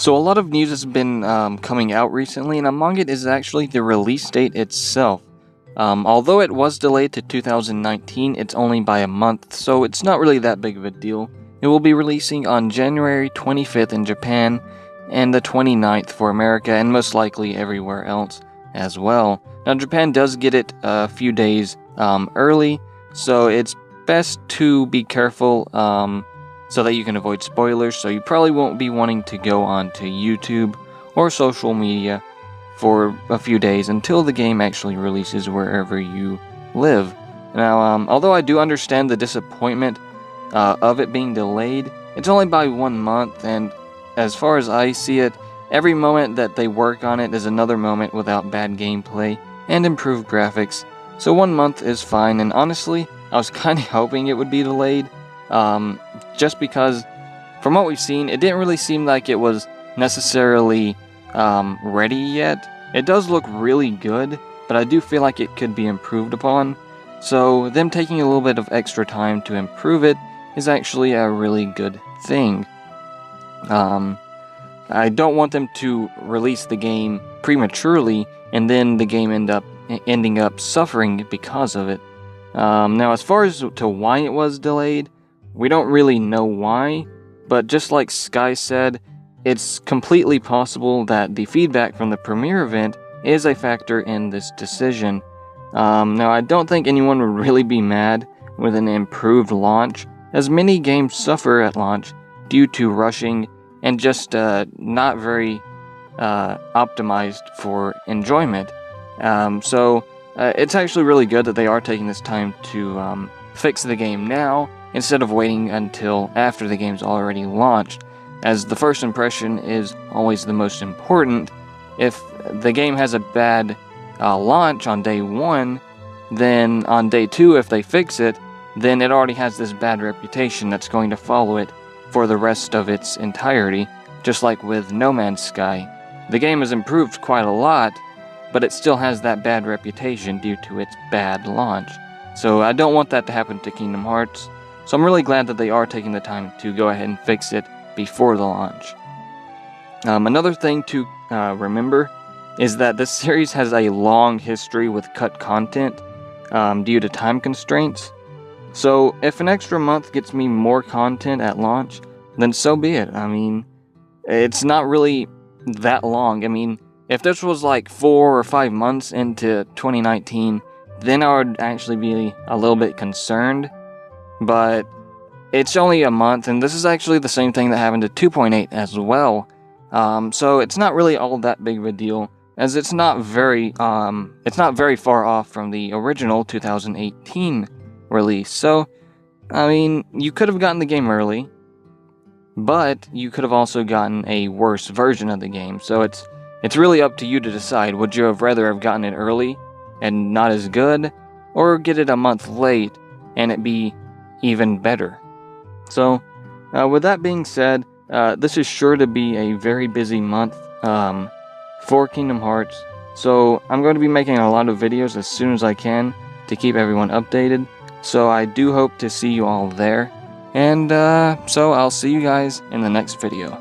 So a lot of news has been coming out recently, and among it is actually the release date itself. Although it was delayed to 2019, it's only by a month, so it's not really that big of a deal. It will be releasing on January 25th in Japan, and the 29th for America, and most likely everywhere else as well. Now Japan does get it a few days early, so it's best to be careful so that you can avoid spoilers. So you probably won't be wanting to go onto YouTube or social media for a few days until the game actually releases wherever you live. Now, although I do understand the disappointment of it being delayed, it's only by 1 month, and as far as I see it, every moment that they work on it is another moment without bad gameplay and improved graphics. So 1 month is fine, and honestly, I was kind of hoping it would be delayed, just because from what we've seen, it didn't really seem like it was necessarily ready yet. It does look really good, but I do feel like it could be improved upon. So them taking a little bit of extra time to improve it is actually a really good thing. I don't want them to release the game prematurely and then the game ending up suffering because of it. Now, as far as to why it was delayed, we don't really know why, but just like Sky said, it's completely possible that the feedback from the premiere event is a factor in this decision. Now, I don't think anyone would really be mad with an improved launch, as many games suffer at launch due to rushing and just not very optimized for enjoyment. So it's actually really good that they are taking this time to fix the game now instead of waiting until after the game's already launched, as the first impression is always the most important. If the game has a bad launch on day 1, then on day 2, if they fix it, then it already has this bad reputation that's going to follow it for the rest of its entirety, just like with No Man's Sky. The game has improved quite a lot, but it still has that bad reputation due to its bad launch. So I don't want that to happen to Kingdom Hearts, so I'm really glad that they are taking the time to go ahead and fix it before the launch. Another thing to remember is that this series has a long history with cut content due to time constraints. So if an extra month gets me more content at launch, then so be it. I mean, it's not really that long. I mean, if this was like 4 or 5 months into 2019, then I would actually be a little bit concerned. But it's only a month, and this is actually the same thing that happened to 2.8 as well. So it's not really all that big of a deal, as it's not very far off from the original 2018 release. So, I mean, you could have gotten the game early, but you could have also gotten a worse version of the game. So it's really up to you to decide. Would you have rather have gotten it early and not as good, or get it a month late and it be even better? So, with that being said, this is sure to be a very busy month for Kingdom Hearts. So I'm going to be making a lot of videos as soon as I can to keep everyone updated. So I do hope to see you all there. And so I'll see you guys in the next video.